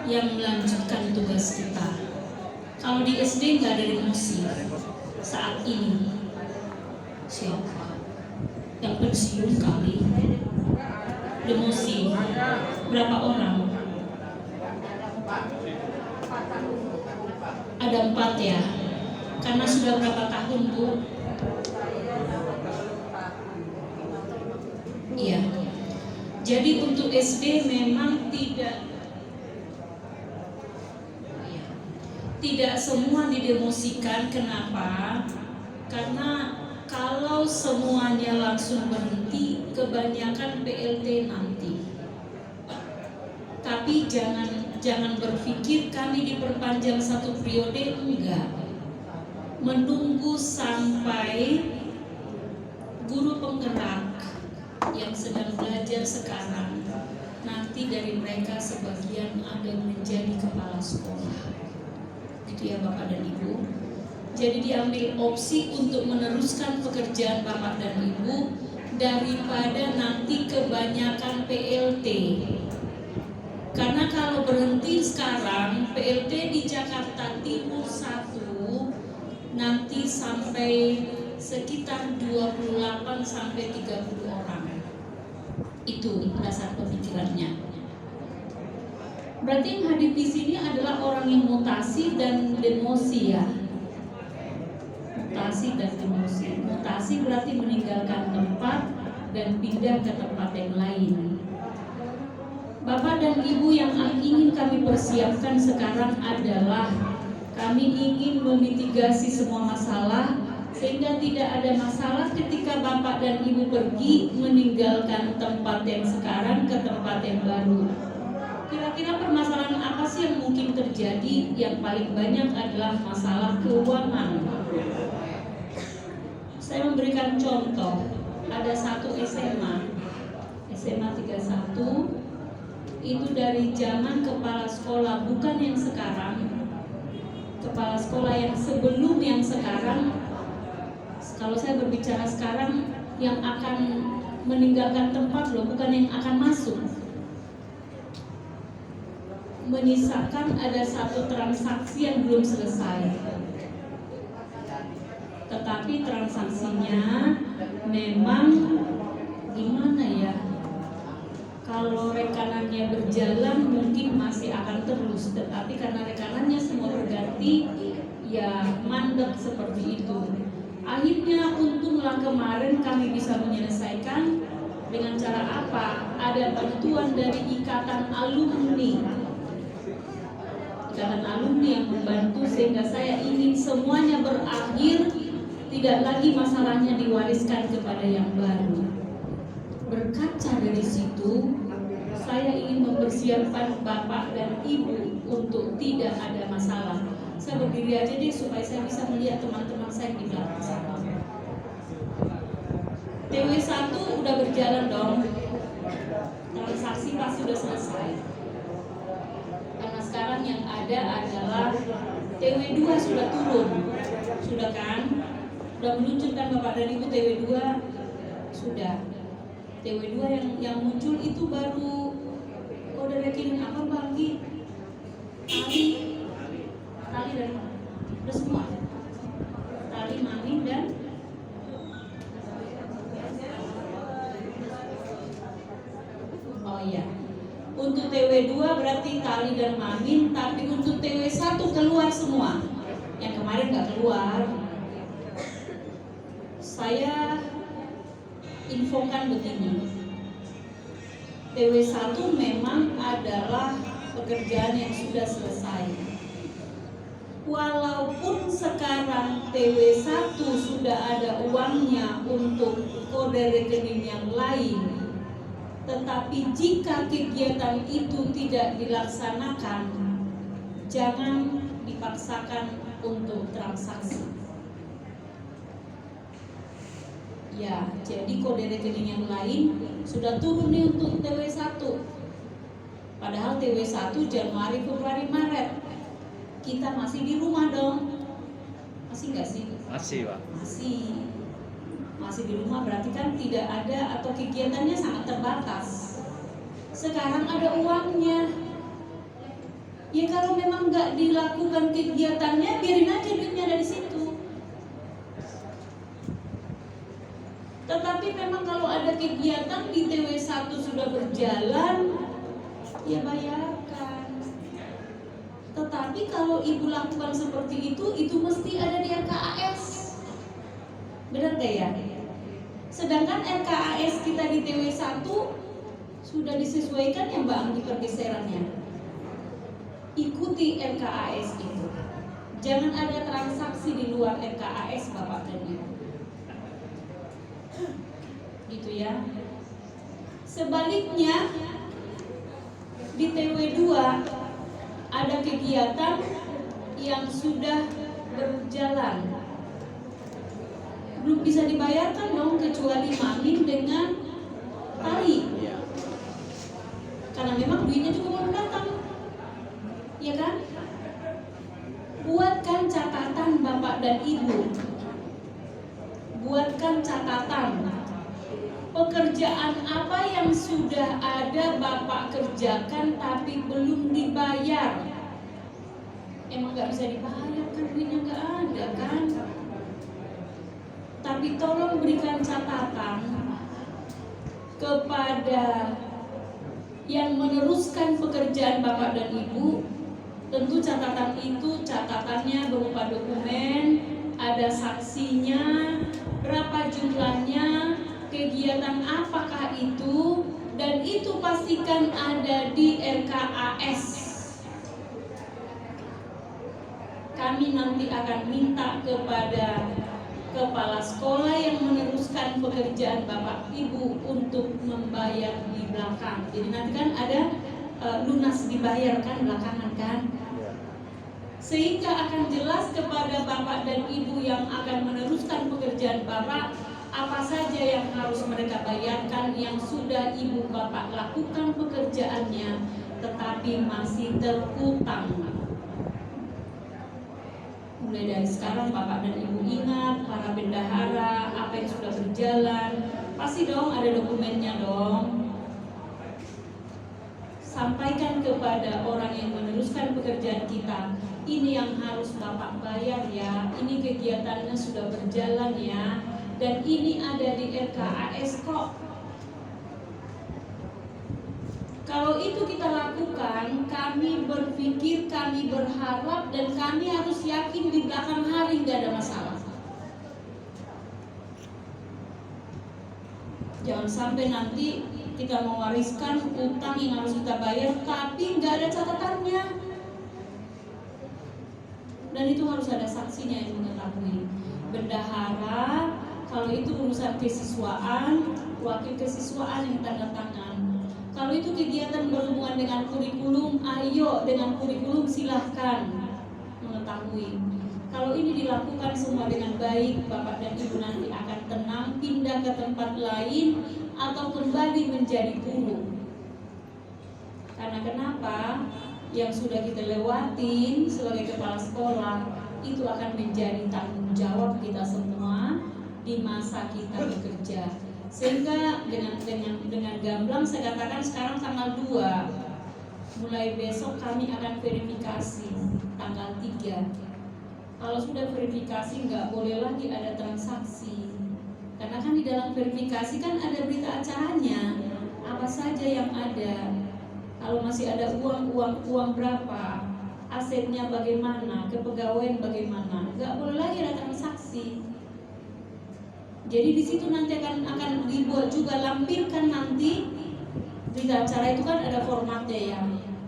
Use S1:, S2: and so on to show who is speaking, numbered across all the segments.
S1: yang melanjutkan tugas kita. Kalau di SD nggak ada demosi saat ini. Siapa? Yang pensiun kali. Demosi berapa orang? Ada 4 ya. Karena sudah berapa tahun, Bu? Iya. Jadi untuk SD memang tidak semua didemosikan. Kenapa? Karena kalau semuanya langsung berhenti, kebanyakan PLT nanti. Tapi jangan berpikir kami diperpanjang 1 periode, enggak. Menunggu sampai guru penggerak yang sedang belajar sekarang, nanti dari mereka sebagian ada yang menjadi kepala sekolah. Gitu ya Bapak dan Ibu. Jadi diambil opsi untuk meneruskan pekerjaan Bapak dan Ibu daripada nanti kebanyakan PLT. Karena kalau berhenti sekarang, PLT di Jakarta Timur 1 nanti sampai sekitar 28 sampai 30 orang. Itu dasar pemikirannya. Berarti yang hadir di sini adalah orang yang mutasi dan demosi ya. Mutasi dan demosi. Mutasi berarti meninggalkan tempat dan pindah ke tempat yang lain. Bapak dan Ibu, yang ingin kami persiapkan sekarang adalah kami ingin memitigasi semua masalah sehingga tidak ada masalah ketika Bapak dan Ibu pergi meninggalkan tempat yang sekarang ke tempat yang baru. Kira-kira permasalahan apa sih yang mungkin terjadi? Yang paling banyak adalah masalah keuangan. Saya memberikan contoh, ada satu SMA 31, itu dari zaman kepala sekolah, bukan yang sekarang, kepala sekolah yang sebelum yang sekarang. Kalau saya berbicara sekarang, yang akan meninggalkan tempat loh, bukan yang akan masuk. Menyisakan ada satu transaksi yang belum selesai, tetapi transaksinya memang gimana ya, kalau rekanannya berjalan mungkin masih akan terus, tetapi karena rekanannya semua berganti, ya mandek seperti itu. Akhirnya untunglah kemarin kami bisa menyelesaikan dengan cara apa? Ada bantuan dari ikatan alumni. Ikatan alumni yang membantu sehingga saya ingin semuanya berakhir, tidak lagi masalahnya diwariskan kepada yang baru. Berkaca dari situ, saya ingin mempersiapkan Bapak dan Ibu untuk tidak ada masalah. Saya berdiri aja deh supaya saya bisa melihat teman-teman saya di belakang sana. TW1 udah berjalan dong. Transaksi pasti sudah selesai. Karena sekarang yang ada adalah TW2 sudah turun. Sudah kan? Sudah meluncurkan Bapak dan Ibu TW2 sudah. TW2 yang muncul itu baru kode rekening apa Bang Gi? Tali dan udah semua. Tali, Mamin dan oh iya. Untuk TW2 berarti Tali dan Mamin, tapi untuk TW1 keluar semua. Yang kemarin nggak keluar. Saya infokan begini, TW1 memang adalah pekerjaan yang sudah selesai. Walaupun sekarang TW1 sudah ada uangnya untuk kode rekening yang lain, tetapi jika kegiatan itu tidak dilaksanakan, jangan dipaksakan untuk transaksi. Ya, jadi kode rekening yang lain sudah turun nih untuk TW1. Padahal TW1 Januari, Februari, Maret. Kita masih di rumah dong. Masih nggak sih?
S2: Masih, Pak.
S1: Masih di rumah, berarti kan tidak ada atau kegiatannya sangat terbatas. Sekarang ada uangnya. Ya kalau memang nggak dilakukan kegiatannya, biarin aja duitnya dari situ. Tetapi memang kalau ada kegiatan di TW1 sudah berjalan, ya bayarkan. Tetapi kalau ibu lakukan seperti itu mesti ada di RKAS. Benar gak ya? Sedangkan RKAS kita di TW1 sudah disesuaikan ya Mbak Anggi pergeserannya. Ikuti RKAS itu. Jangan ada transaksi di luar RKAS Bapak dan Ibu. Gitu ya. Sebaliknya di TW2 ada kegiatan yang sudah berjalan, belum bisa dibayarkan dong kecuali mamin dengan tali. Karena memang duitnya juga belum datang. Ya kan? Buatkan catatan Bapak dan Ibu. Buatkan catatan. Pekerjaan apa yang sudah ada Bapak kerjakan tapi belum dibayar? Emang gak bisa dibayar kan, duitnya gak ada kan? Tapi tolong berikan catatan kepada yang meneruskan pekerjaan Bapak dan Ibu. Tentu catatan itu catatannya berupa dokumen, ada saksinya, berapa jumlahnya, kegiatan apakah itu, dan itu pastikan ada di RKAS. Kami nanti akan minta kepada kepala sekolah yang meneruskan pekerjaan Bapak Ibu untuk membayar di belakang. Jadi nanti kan ada lunas dibayarkan belakangan kan, sehingga akan jelas kepada Bapak dan Ibu yang akan meneruskan pekerjaan Bapak apa saja yang harus mereka bayarkan yang sudah Ibu Bapak lakukan pekerjaannya tetapi masih terhutang. Mulai dari sekarang Bapak dan Ibu ingat para bendahara apa yang sudah berjalan, pasti dong ada dokumennya dong. Sampaikan kepada orang yang meneruskan pekerjaan kita, ini yang harus Bapak bayar ya, ini kegiatannya sudah berjalan ya, dan ini ada di RKAS kok. Kalau itu kita lakukan, kami berpikir, kami berharap, dan kami harus yakin di belakang hari nggak ada masalah. Jangan sampai nanti kita mewariskan utang yang harus kita bayar tapi nggak ada catatannya, dan itu harus ada saksinya yang mengetahui. Bendahara kalau itu urusan kesiswaan, wakil kesiswaan yang tanda tangan. Kalau itu kegiatan berhubungan dengan kurikulum, ayo dengan kurikulum silahkan mengetahui. Kalau ini dilakukan semua dengan baik, Bapak dan Ibu nanti akan tenang, pindah ke tempat lain atau kembali menjadi guru. Karena kenapa? Yang sudah kita lewatin sebagai kepala sekolah itu akan menjadi tanggung jawab kita semua di masa kita bekerja. Sehingga dengan gamblang saya katakan sekarang tanggal 2, mulai besok kami akan verifikasi tanggal 3. Kalau sudah verifikasi nggak boleh lagi ada transaksi, karena kan di dalam verifikasi kan ada berita acaranya, apa saja yang ada. Kalau masih ada uang berapa, asetnya bagaimana, kepegawaian bagaimana, nggak boleh lagi ada transaksi. Jadi di situ nanti akan dibuat juga, lampirkan nanti berita acara itu kan ada formatnya ya.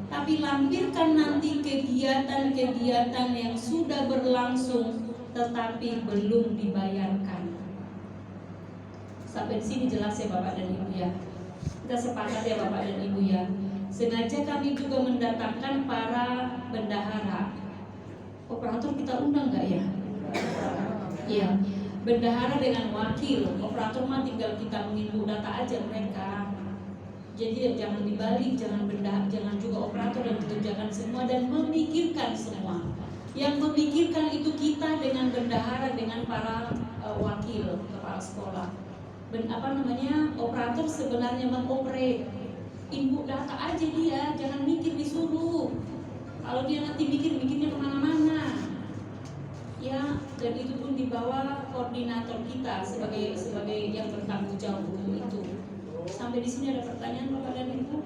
S1: Tapi lampirkan nanti kegiatan-kegiatan yang sudah berlangsung tetapi belum dibayarkan. Sampai di sini jelas ya Bapak dan Ibu ya. Kita sepakat ya Bapak dan Ibu ya. Sengaja kami juga mendatangkan para bendahara. Operator kita undang nggak ya? Iya. Bendahara dengan wakil. Operator mah tinggal kita menginput data aja mereka. Jadi jangan dibalik, jangan juga operator dan dikerjakan semua dan memikirkan semua. Yang memikirkan itu kita dengan bendahara, dengan para wakil kepala sekolah. Operator sebenarnya mengoperate, input data aja dia, jangan mikir disuruh. Kalau Kalau dia nanti bikinnya kemana-mana, ya, dan itu pun di bawah koordinator kita sebagai yang bertanggung jawab untuk itu. Sampai di sini ada pertanyaan Bapak dan Ibu?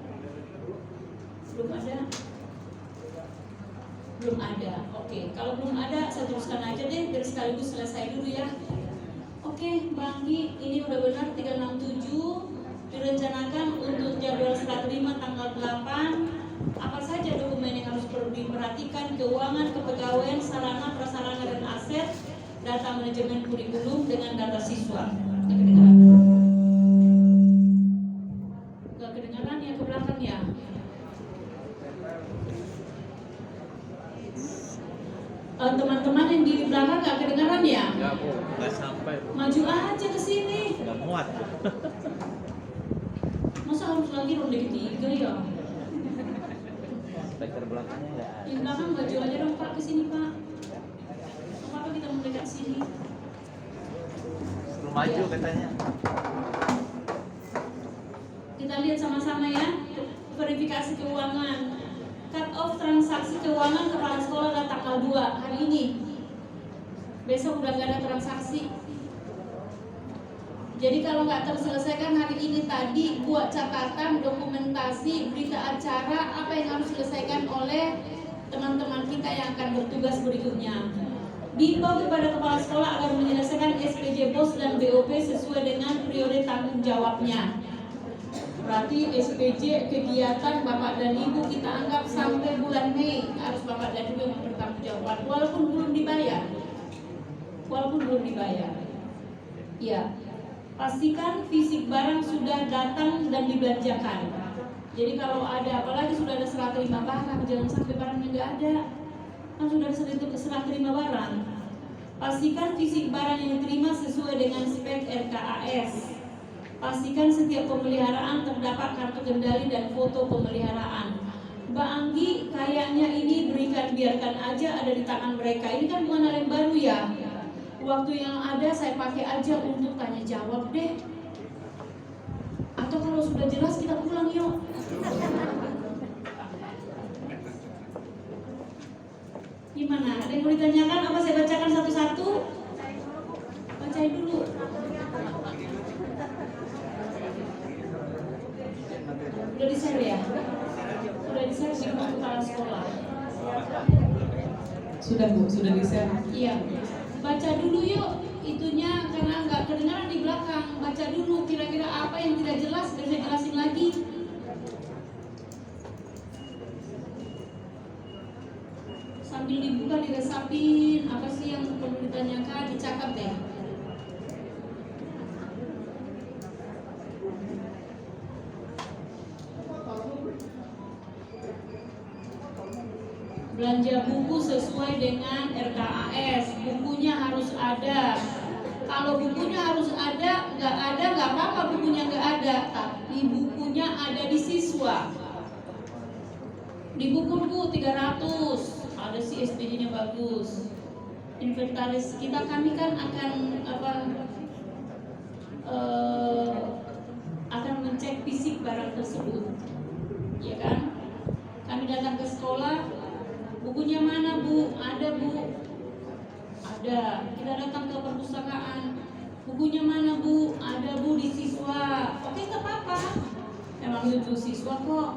S1: Belum ada? Belum ada. Oke, kalau belum ada saya teruskan aja deh, biar sekaligus selesai dulu ya. Oke, Bang Gi, ini udah benar 367 direncanakan untuk jadwal serah terima tanggal 8. Apa saja dokumen yang harus perlu diperhatikan? Keuangan, kepegawaian, sarana, prasarana dan aset, data manajemen kurikulum dengan data siswa. Gak kedengaran ya ke belakang ya? Teman-teman yang di belakang gak kedengaran ya?
S2: Enggak Bu, nggak sampai Bu.
S1: Maju aja ke sini.
S2: Nggak muat Bu.
S1: Masa harus lagi ronde ketiga ya?
S2: Speaker belakangnya nggak ada.
S1: Di belakang maju aja dong Pak, ke sini Pak. Apa kita mendekat sini?
S2: Belum maju katanya.
S1: Kita lihat sama-sama ya. Verifikasi keuangan. Cut off transaksi keuangan kepala sekolah adalah tanggal 2 hari ini. Besok udah gak ada transaksi. Jadi kalau nggak terselesaikan hari ini tadi, buat catatan, dokumentasi, berita acara, apa yang harus diselesaikan oleh teman-teman kita yang akan bertugas berikutnya. Diimbau kepada kepala sekolah agar menyelesaikan SPJ BOS dan BOP sesuai dengan prioritas tanggung jawabnya. Berarti SPJ kegiatan Bapak dan Ibu kita anggap sampai bulan Mei harus Bapak dan Ibu yang bertanggung jawab, walaupun belum dibayar. Ya. Pastikan fisik barang sudah datang dan dibelanjakan. Jadi kalau ada, apalagi sudah ada serah terima barang, jangan sampai barangnya nggak ada. Kan sudah ada serah terima barang. Pastikan fisik barang yang diterima sesuai dengan spek RKAS. Pastikan setiap pemeliharaan terdapat kartu kendali dan foto pemeliharaan. Mbak Anggi, kayaknya ini biarkan aja ada di tangan mereka. Ini kan bukan hal yang baru ya. Waktu yang ada saya pakai aja untuk tanya jawab deh. Atau kalau sudah jelas kita pulang yuk. Gimana? Ada yang mau ditanyakan? Apa saya bacakan satu-satu? Bacain dulu. Udah di-share ya? Udah di-share di grup kepala sekolah.
S3: Sudah Bu, sudah di-share.
S1: Iya. Baca dulu yuk itunya karena nggak kedengaran di belakang. Baca dulu kira-kira apa yang tidak jelas, biar saya jelasin lagi. Sambil dibuka diresapin apa sih yang perlu ditanyakan, dicatat deh. Belanja buku sesuai dengan RKAS, bukunya harus ada. Kalau bukunya harus ada, nggak apa-apa bukunya nggak ada, tapi bukunya ada di siswa. Di buku 300, ada sih SPJ-nya bagus. Inventaris kami kan akan akan mencek fisik barang tersebut, ya kan? Kami datang ke sekolah. Bukunya mana Bu? Ada Bu. Ada. Kita datang ke perpustakaan. Bukunya mana Bu? Ada Bu di siswa. Oke, nggak apa-apa. Emang itu siswa kok.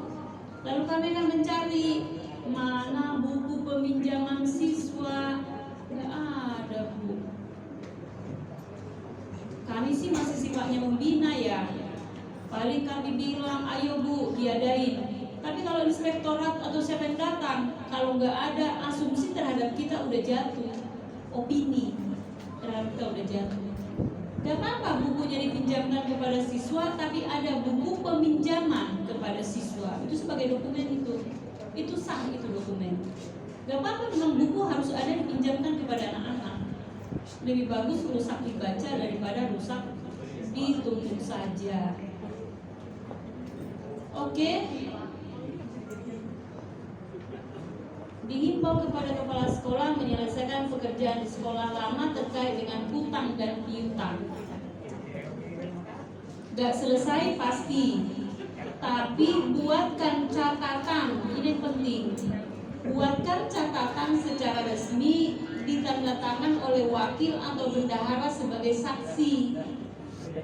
S1: Lalu kami akan mencari mana buku peminjaman siswa. Nggak ada Bu. Kami sih masih sifatnya membina ya. Paling kami bilang, ayo Bu, diadain. Tapi kalau inspektorat atau siapa yang datang, kalau nggak ada, asumsi terhadap kita udah jatuh, opini terhadap kita udah jatuh. Gak apa-apa bukunya dipinjamkan kepada siswa, tapi ada buku peminjaman kepada siswa. Itu sebagai dokumen itu sah itu dokumen. Gak apa-apa memang buku harus ada dipinjamkan kepada anak-anak. Lebih bagus rusak dibaca daripada rusak dituntut saja. Oke. Dihimbau kepada kepala sekolah menyelesaikan pekerjaan di sekolah lama terkait dengan hutang dan piutang. Gak selesai pasti, tapi buatkan catatan, ini penting. Buatkan catatan secara resmi ditandatangan oleh wakil atau bendahara sebagai saksi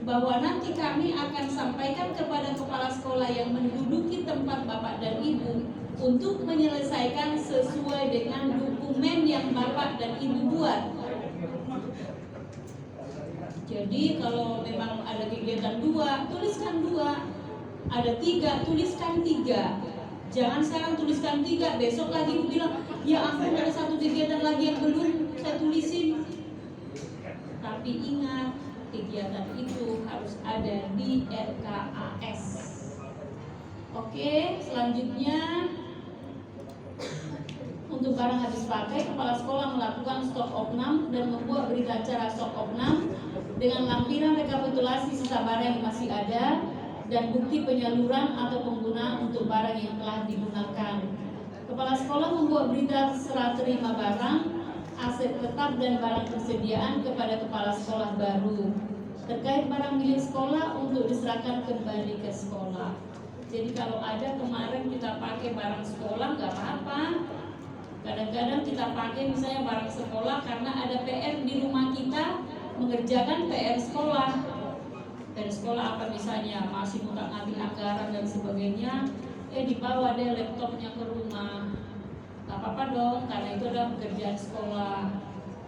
S1: bahwa nanti kami akan sampaikan kepada kepala sekolah yang menduduki tempat Bapak dan Ibu untuk menyelesaikan sesuai dengan dokumen yang Bapak dan Ibu buat. Jadi kalau memang ada kegiatan 2, tuliskan 2. Ada 3, tuliskan 3. Jangan sekarang tuliskan 3, besok lagi Ibu bilang, ya ampun ada 1 kegiatan lagi yang belum saya tulisin. Tapi ingat, kegiatan itu harus ada di RKAS. Oke, selanjutnya untuk barang habis pakai, kepala sekolah melakukan stok opnam dan membuat berita acara stok opnam dengan lampiran rekapitulasi sisa barang yang masih ada dan bukti penyaluran atau penggunaan untuk barang yang telah digunakan. Kepala sekolah membuat berita serah terima barang, aset tetap dan barang persediaan kepada kepala sekolah baru terkait barang milik sekolah untuk diserahkan kembali ke sekolah. Jadi kalau ada kemarin kita pakai barang sekolah nggak apa-apa. Kadang-kadang kita pakai misalnya barang sekolah karena ada PR di rumah kita mengerjakan PR sekolah. PR sekolah apa misalnya masih ngutak-ngatik anggaran dan sebagainya, dibawa deh laptopnya ke rumah. Gak apa-apa dong, karena itu adalah pekerjaan sekolah.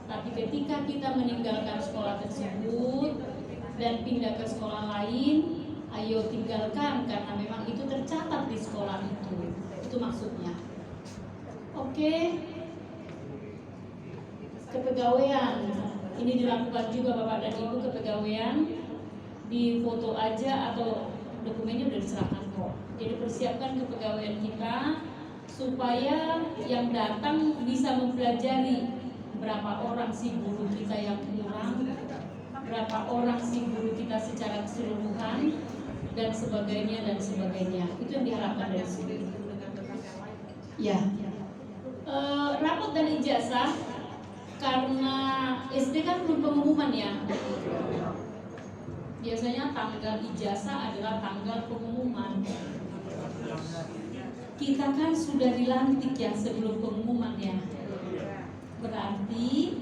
S1: Tapi ketika kita meninggalkan sekolah tersebut dan pindah ke sekolah lain, ayo tinggalkan karena memang itu tercatat di sekolah itu. Itu maksudnya. Oke. Kepegawaian. Ini dilakukan juga Bapak dan Ibu kepegawaian. Di foto aja atau dokumennya udah diserahkan kok. Jadi persiapkan kepegawaian kita supaya yang datang bisa mempelajari berapa orang sih guru kita yang kurang, berapa orang sih guru kita secara keseluruhan dan sebagainya dan sebagainya. Itu yang diharapkan dari sini. Ya. Rapot dan ijazah karena SD kan belum pengumuman ya. Biasanya tanggal ijazah adalah tanggal pengumuman. Kita kan sudah dilantik ya sebelum pengumuman ya. Berarti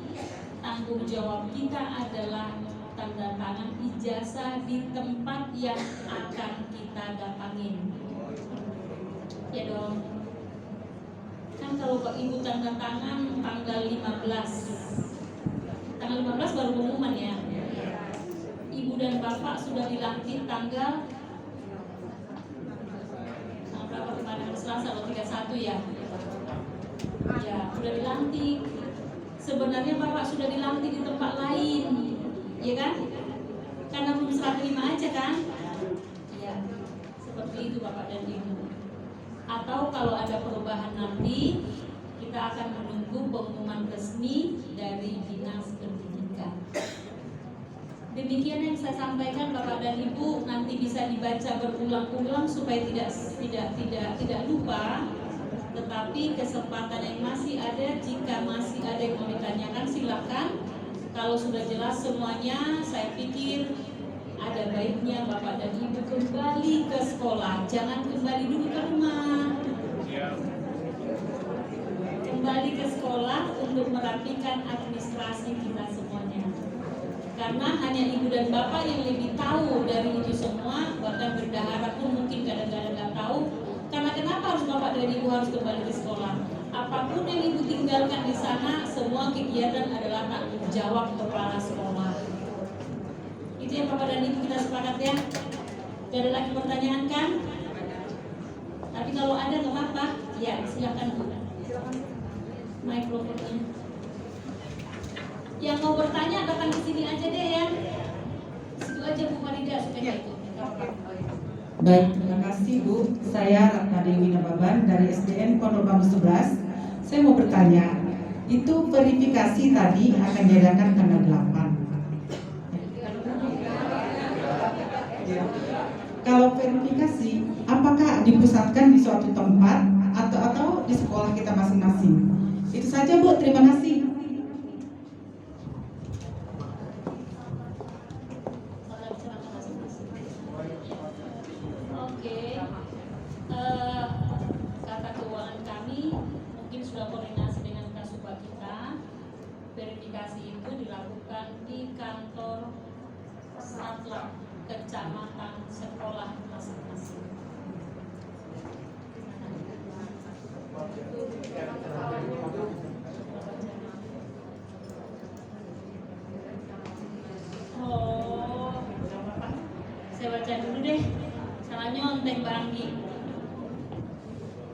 S1: tanggung jawab kita adalah tanda tangan ijazah di tempat yang akan kita datangin. Ya dong. Kan kalau Pak Ibu tanda tangan tanggal 15. Tanggal 15 baru pengumuman ya. Ibu dan Bapak sudah dilantik tanggal berapa kemarin, Selasa atau 31 ya? Ya, sudah dilantik. Sebenarnya Bapak sudah dilantik di tempat lain, ya kan? Karena belum serah terima aja kan? Ya, seperti itu Bapak dan Ibu. Atau kalau ada perubahan nanti, kita akan menunggu pengumuman resmi dari Dinas Pendidikan. Demikian yang saya sampaikan Bapak dan Ibu, nanti bisa dibaca berulang-ulang supaya tidak lupa. Tetapi kesempatan yang masih ada, jika masih ada yang mau ditanyakan silakan. Kalau sudah jelas semuanya, saya pikir ada baiknya Bapak dan Ibu kembali ke sekolah, jangan kembali dulu ke rumah. Kembali ke sekolah untuk merapikan administrasi kita semuanya. Karena hanya Ibu dan Bapak yang lebih tahu dari itu semua, bahkan bendahara pun mungkin kadang-kadang nggak tahu. Karena kenapa harus Bapak dan Ibu harus kembali ke sekolah? Apapun yang Ibu tinggalkan di sana, semua kegiatan adalah tanggung jawab kepala sekolah. Itu yang Bapak dan Ibu kita sepakat ya. Gak ada lagi pertanyaan kan? Tapi kalau ada nggak apa-apa, ya silakan Bu. Mikrofonnya. Yang mau bertanya datang ke sini aja deh ya. Situ aja Bu Farida supaya itu.
S3: Baik, terima kasih Bu. Saya Ratna Dewi Nababan dari SDN Pondok Bambu 11. Saya mau bertanya, itu verifikasi tadi akan diadakan tanggal 8. Kalau verifikasi, apakah dipusatkan di suatu tempat atau di sekolah kita masing-masing? Itu saja Bu, terima kasih.
S1: Kata keuangan kami mungkin sudah koordinasi dengan Kasubag kita. Verifikasi itu dilakukan di kantor Satlak kecamatan sekolah masing-masing. Oh, saya baca dulu deh. Salah nyontek Mbak Anggi.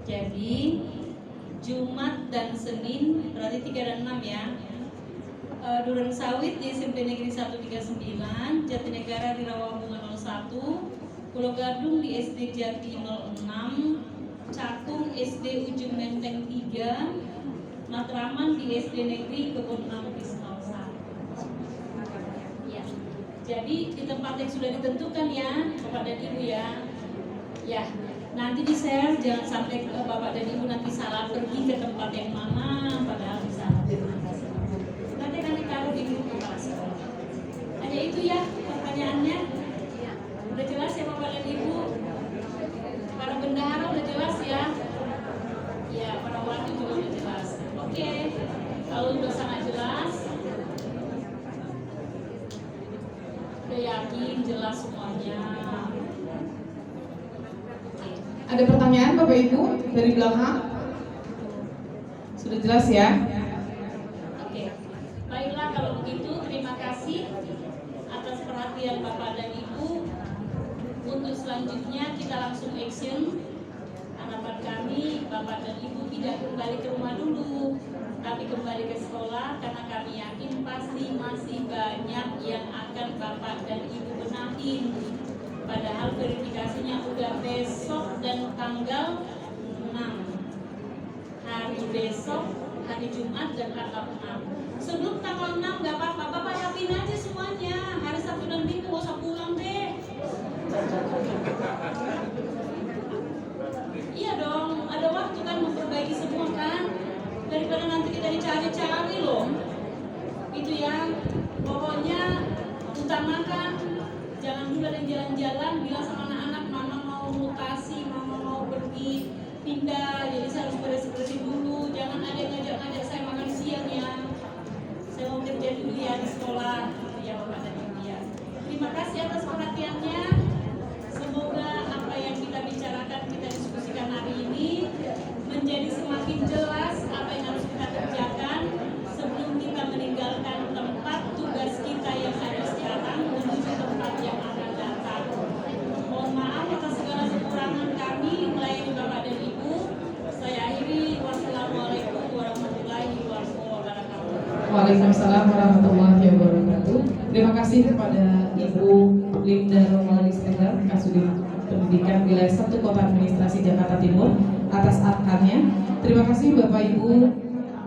S1: Jadi Jumat dan Senin berarti 3 dan 6 ya. Duren Sawit di SMP Negeri 139, Jatinegara di Rawabunga 01, Pulau Gadung di SD Jati 06, Cakung SD Ujung Menteng 3, Matraman di SD Negeri Kebun 6 bis 01. Ya. Jadi di tempat yang sudah ditentukan ya, Bapak dan Ibu ya. Ya, nanti di share jangan sampai Bapak dan Ibu nanti salah pergi ke tempat yang mana padahal bisa. Nanti taruh di grup kepala sekolah. Hanya itu ya pertanyaannya. Udah jelas ya Bapak dan Ibu? Para bendahara udah jelas ya? Ya, para wali juga udah jelas. Oke, kalau udah sangat jelas, udah yakin jelas semuanya.
S3: Ada pertanyaan Bapak Ibu dari belakang? Sudah jelas ya?
S1: Oke, baiklah kalau begitu terima kasih atas perhatian Bapak dan Ibu. Untuk selanjutnya kita langsung action. Harapan kami Bapak dan Ibu tidak kembali ke rumah dulu, tapi kembali ke sekolah karena kami yakin pasti masih banyak yang akan Bapak dan Ibu benahin. Padahal verifikasinya udah besok dan tanggal 6. Hari besok, hari Jumat dan tanggal 6. Sebelum tanggal 6 gak apa-apa, Bapak rapin aja semuanya. Hari Sabtu dan Minggu gak usah pulang deh. Iya dong, ada waktu kan memperbaiki semua kan. Daripada nanti kita dicari-cari loh. Itu ya, pokoknya utamakan. Jangan dulu ada jalan-jalan, bilang sama anak-anak, mama mau mutasi, mama mau pergi pindah, jadi saya harus beres-beresin dulu. Jangan ada yang ngajak-ngajak saya makan siang ya. Saya mau kerja dulu ya di sekolah, ya Bapak dan Ibu ya. Terima kasih atas perhatiannya. Semoga apa yang kita bicarakan, kita diskusikan hari ini menjadi semakin jelas apa yang harus kita kerjakan sebelum kita meninggalkan tempat tugas kita yang ada sekarang menuju tempat yang akan datang. Mohon maaf atas segala kekurangan kami melayani Bapak dan Ibu. Saya akhiri. Wassalamualaikum warahmatullahi wabarakatuh.
S3: Waalaikumsalam warahmatullahi wabarakatuh. Terima kasih kepada Ibu Linda Romalis Tegar, Kasudit Pendidikan Wilayah 1 Kota Administrasi Jakarta Timur atas arkannya. Terima kasih Bapak Ibu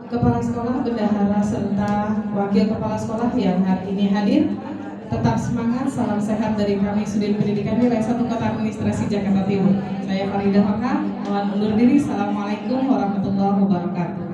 S3: Kepala Sekolah, Bendahara serta Wakil Kepala Sekolah yang hari ini hadir. Tetap semangat, salam sehat dari kami Sudin Pendidikan Wilayah 1 Kota Administrasi Jakarta Timur. Saya Faridah Maka, mohon undur diri. Assalamualaikum warahmatullahi wabarakatuh.